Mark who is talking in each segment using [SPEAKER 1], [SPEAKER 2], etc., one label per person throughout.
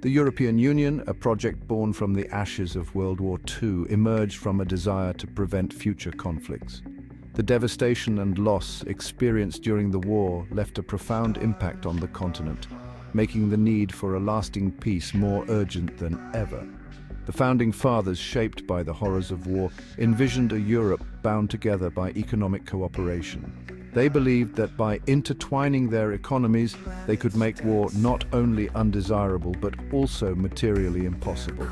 [SPEAKER 1] The European Union, a project born from the ashes of World War II, emerged from a desire to prevent future conflicts. The devastation and loss experienced during the war left a profound impact on the continent, making the need for a lasting peace more urgent than ever. The founding fathers, shaped by the horrors of war, envisioned a Europe bound together by economic cooperation. They believed that by intertwining their economies, they could make war not only undesirable but also materially impossible.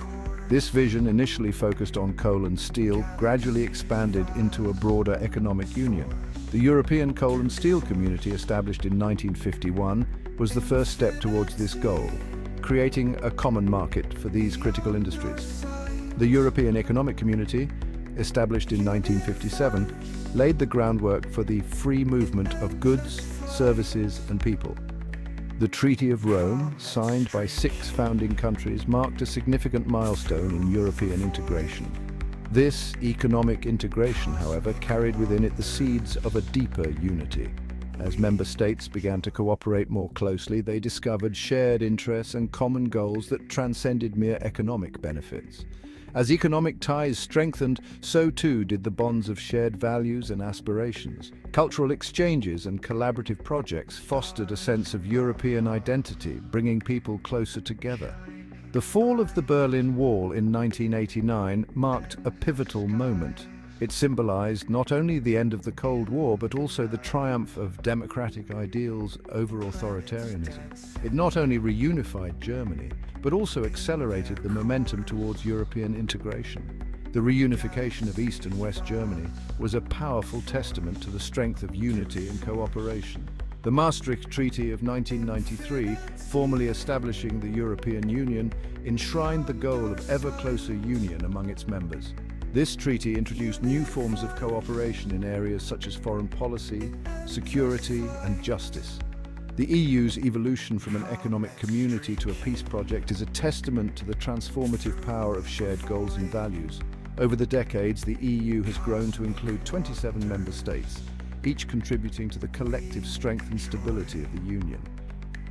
[SPEAKER 1] This vision, initially focused on coal and steel, gradually expanded into a broader economic union. The European Coal and Steel Community, established in 1951, was the first step towards this goal, creating a common market for these critical industries. The European Economic Community, established in 1957, laid the groundwork for the free movement of goods, services, and people. The Treaty of Rome, signed by 6 founding countries, marked a significant milestone in European integration. This economic integration, however, carried within it the seeds of a deeper unity. As member states began to cooperate more closely, they discovered shared interests and common goals that transcended mere economic benefits. As economic ties strengthened, so too did the bonds of shared values and aspirations. Cultural exchanges and collaborative projects fostered a sense of European identity, bringing people closer together. The fall of the Berlin Wall in 1989 marked a pivotal moment. It symbolized not only the end of the Cold War, but also the triumph of democratic ideals over authoritarianism. It not only reunified Germany, but also accelerated the momentum towards European integration. The reunification of East and West Germany was a powerful testament to the strength of unity and cooperation. The Maastricht Treaty of 1993, formally establishing the European Union, enshrined the goal of ever closer union among its members. This treaty introduced new forms of cooperation in areas such as foreign policy, security, and justice. The EU's evolution from an economic community to a peace project is a testament to the transformative power of shared goals and values. Over the decades, the EU has grown to include 27 member states, each contributing to the collective strength and stability of the Union.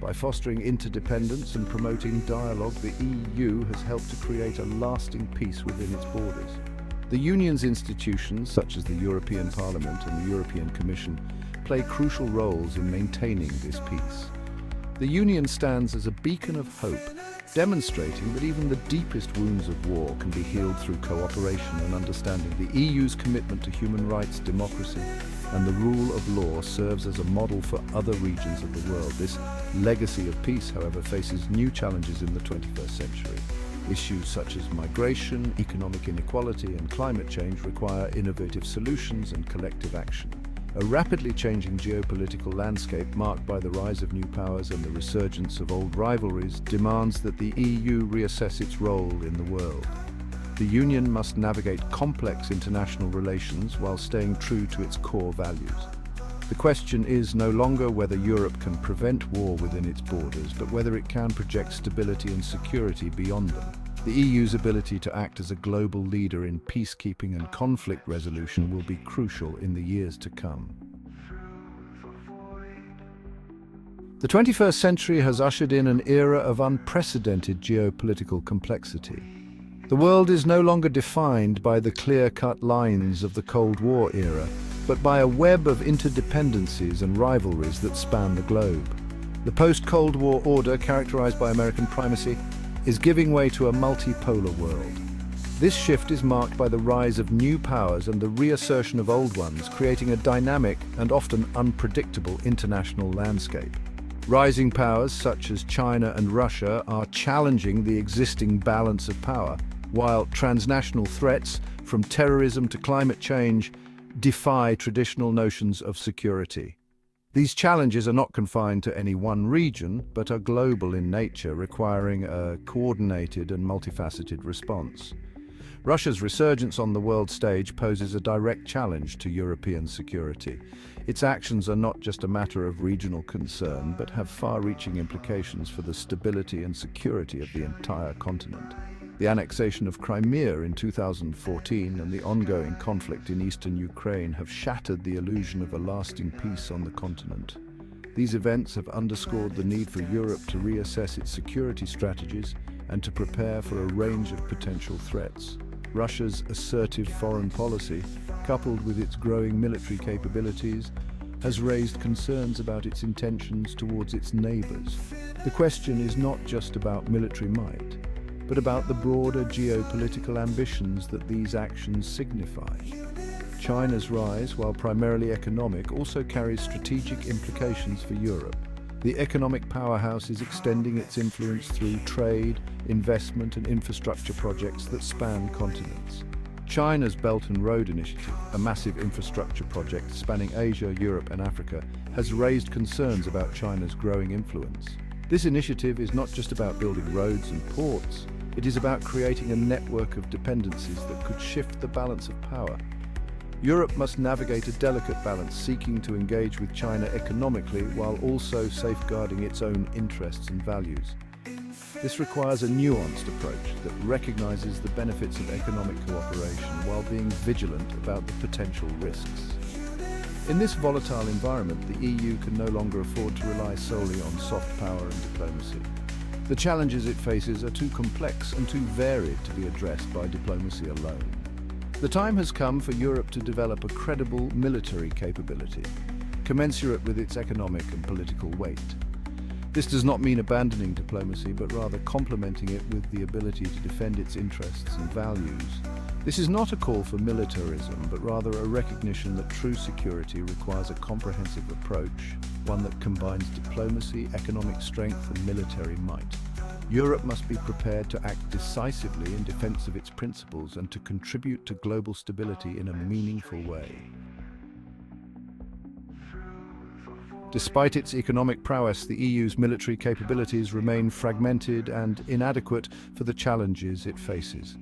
[SPEAKER 1] By fostering interdependence and promoting dialogue, the EU has helped to create a lasting peace within its borders. The Union's institutions, such as the European Parliament and the European Commission, play crucial roles in maintaining this peace. The Union stands as a beacon of hope, demonstrating that even the deepest wounds of war can be healed through cooperation and understanding. The EU's commitment to human rights, democracy, and the rule of law serves as a model for other regions of the world. This legacy of peace, however, faces new challenges in the 21st century. Issues such as migration, economic inequality, and climate change require innovative solutions and collective action. A rapidly changing geopolitical landscape marked by the rise of new powers and the resurgence of old rivalries demands that the EU reassess its role in the world. The Union must navigate complex international relations while staying true to its core values. The question is no longer whether Europe can prevent war within its borders, but whether it can project stability and security beyond them. The EU's ability to act as a global leader in peacekeeping and conflict resolution will be crucial in the years to come. The 21st century has ushered in an era of unprecedented geopolitical complexity. The world is no longer defined by the clear-cut lines of the Cold War era, but by a web of interdependencies and rivalries that span the globe. The post-Cold War order, characterized by American primacy, is giving way to a multipolar world. This shift is marked by the rise of new powers and the reassertion of old ones, creating a dynamic and often unpredictable international landscape. Rising powers such as China and Russia are challenging the existing balance of power, while transnational threats, from terrorism to climate change, defy traditional notions of security. These challenges are not confined to any one region, but are global in nature, requiring a coordinated and multifaceted response. Russia's resurgence on the world stage poses a direct challenge to European security. Its actions are not just a matter of regional concern, but have far-reaching implications for the stability and security of the entire continent. The annexation of Crimea in 2014 and the ongoing conflict in eastern Ukraine have shattered the illusion of a lasting peace on the continent. These events have underscored the need for Europe to reassess its security strategies, and to prepare for a range of potential threats. Russia's assertive foreign policy, coupled with its growing military capabilities, has raised concerns about its intentions towards its neighbors. The question is not just about military might, but about the broader geopolitical ambitions that these actions signify. China's rise, while primarily economic, also carries strategic implications for Europe. The economic powerhouse is extending its influence through trade, investment and infrastructure projects that span continents. China's Belt and Road Initiative, a massive infrastructure project spanning Asia, Europe and Africa, has raised concerns about China's growing influence. This initiative is not just about building roads and ports, it is about creating a network of dependencies that could shift the balance of power. Europe must navigate a delicate balance, seeking to engage with China economically while also safeguarding its own interests and values. This requires a nuanced approach that recognizes the benefits of economic cooperation while being vigilant about the potential risks. In this volatile environment, the EU can no longer afford to rely solely on soft power and diplomacy. The challenges it faces are too complex and too varied to be addressed by diplomacy alone. The time has come for Europe to develop a credible military capability, commensurate with its economic and political weight. This does not mean abandoning diplomacy, but rather complementing it with the ability to defend its interests and values. This is not a call for militarism, but rather a recognition that true security requires a comprehensive approach, one that combines diplomacy, economic strength, and military might. Europe must be prepared to act decisively in defense of its principles and to contribute to global stability in a meaningful way. Despite its economic prowess, the EU's military capabilities remain fragmented and inadequate for the challenges it faces.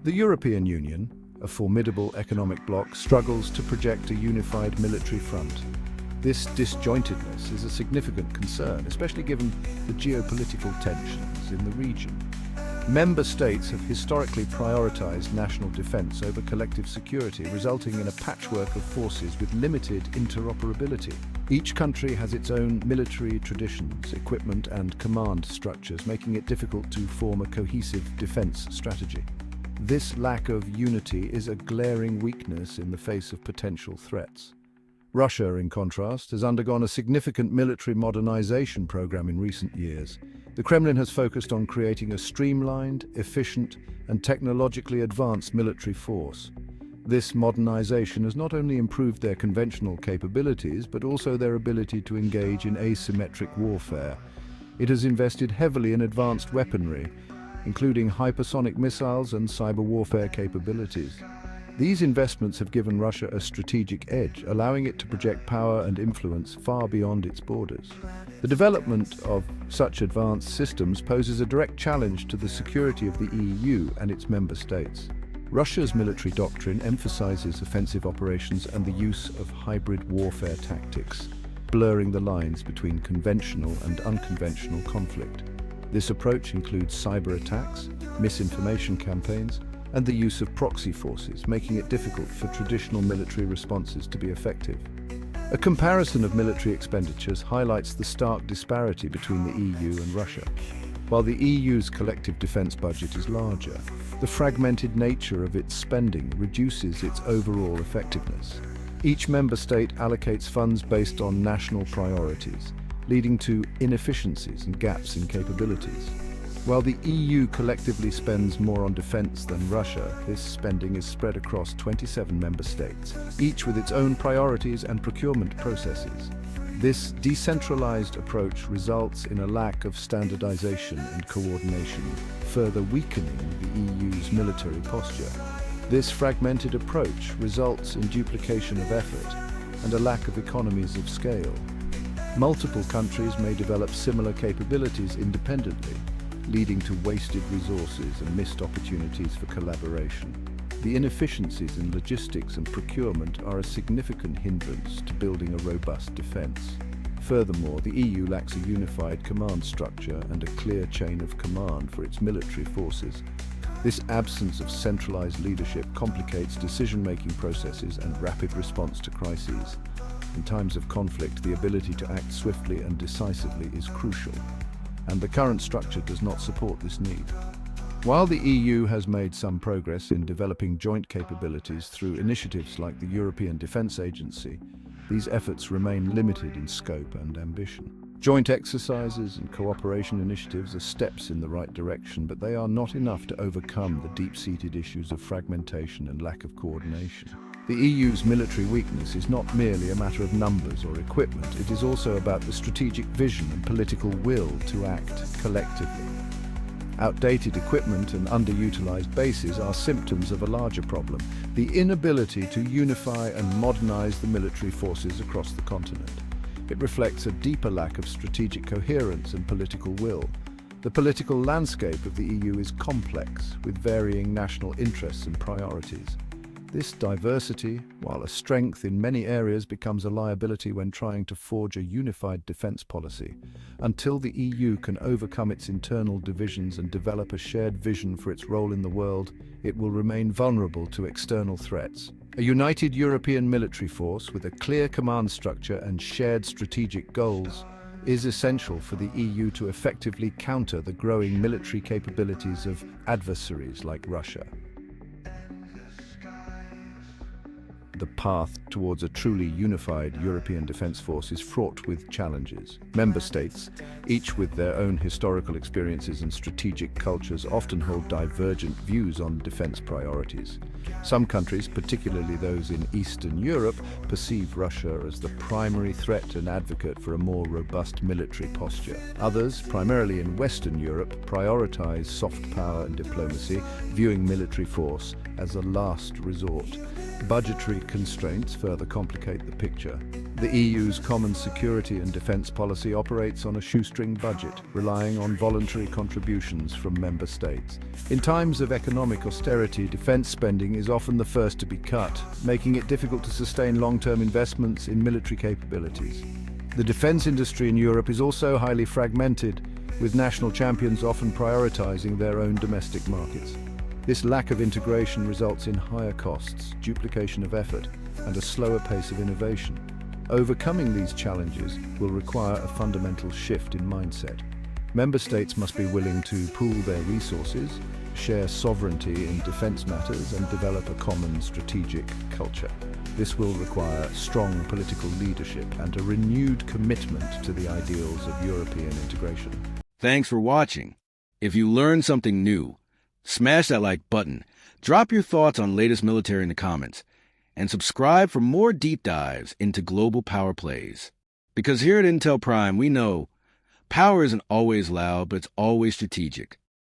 [SPEAKER 1] The European Union, a formidable economic bloc, struggles to project a unified military front. This disjointedness is a significant concern, especially given the geopolitical tensions in the region. Member states have historically prioritized national defense over collective security, resulting in a patchwork of forces with limited interoperability. Each country has its own military traditions, equipment and command structures, making it difficult to form a cohesive defense strategy. This lack of unity is a glaring weakness in the face of potential threats. Russia, in contrast, has undergone a significant military modernization program in recent years. The Kremlin has focused on creating a streamlined, efficient, and technologically advanced military force. This modernization has not only improved their conventional capabilities, but also their ability to engage in asymmetric warfare. It has invested heavily in advanced weaponry, including hypersonic missiles and cyber warfare capabilities. These investments have given Russia a strategic edge, allowing it to project power and influence far beyond its borders. The development of such advanced systems poses a direct challenge to the security of the EU and its member states. Russia's military doctrine emphasizes offensive operations and the use of hybrid warfare tactics, blurring the lines between conventional and unconventional conflict. This approach includes cyber attacks, misinformation campaigns, and the use of proxy forces, making it difficult for traditional military responses to be effective. A comparison of military expenditures highlights the stark disparity between the EU and Russia. While the EU's collective defense budget is larger, the fragmented nature of its spending reduces its overall effectiveness. Each member state allocates funds based on national priorities, leading to inefficiencies and gaps in capabilities. While the EU collectively spends more on defense than Russia, this spending is spread across 27 member states, each with its own priorities and procurement processes. This decentralized approach results in a lack of standardization and coordination, further weakening the EU's military posture. This fragmented approach results in duplication of effort and a lack of economies of scale. Multiple countries may develop similar capabilities independently, leading to wasted resources and missed opportunities for collaboration. The inefficiencies in logistics and procurement are a significant hindrance to building a robust defense. Furthermore, the EU lacks a unified command structure and a clear chain of command for its military forces. This absence of centralized leadership complicates decision-making processes and rapid response to crises. In times of conflict, the ability to act swiftly and decisively is crucial. and the current structure does not support this need. While the EU has made some progress in developing joint capabilities through initiatives like the European Defence Agency, these efforts remain limited in scope and ambition. Joint exercises and cooperation initiatives are steps in the right direction, but they are not enough to overcome the deep-seated issues of fragmentation and lack of coordination. The EU's military weakness is not merely a matter of numbers or equipment, it is also about the strategic vision and political will to act collectively. Outdated equipment and underutilized bases are symptoms of a larger problem, the inability to unify and modernize the military forces across the continent. It reflects a deeper lack of strategic coherence and political will. The political landscape of the EU is complex, with varying national interests and priorities. This diversity, while a strength in many areas, becomes a liability when trying to forge a unified defense policy. Until the EU can overcome its internal divisions and develop a shared vision for its role in the world, it will remain vulnerable to external threats. A united European military force with a clear command structure and shared strategic goals is essential for the EU to effectively counter the growing military capabilities of adversaries like Russia. The path towards a truly unified European defence force is fraught with challenges. Member states, each with their own historical experiences and strategic cultures, often hold divergent views on defence priorities. Some countries, particularly those in Eastern Europe, perceive Russia as the primary threat and advocate for a more robust military posture. Others, primarily in Western Europe, prioritize soft power and diplomacy, viewing military force as a last resort. Budgetary constraints further complicate the picture. The EU's common security and defence policy operates on a shoestring budget, relying on voluntary contributions from member states. In times of economic austerity, defence spending is often the first to be cut, making it difficult to sustain long-term investments in military capabilities. The defence industry in Europe is also highly fragmented, with national champions often prioritising their own domestic markets. This lack of integration results in higher costs, duplication of effort, and a slower pace of innovation. Overcoming these challenges will require a fundamental shift in mindset. Member states must be willing to pool their resources, share sovereignty in defence matters, and develop a common strategic culture. This will require strong political leadership and a renewed commitment to the ideals of European integration.
[SPEAKER 2] Thanks for watching. If you learned something new, smash that like button, drop your thoughts on latest military in the comments, and subscribe for more deep dives into global power plays. Because here at Intel Prime, we know power isn't always loud, but it's always strategic.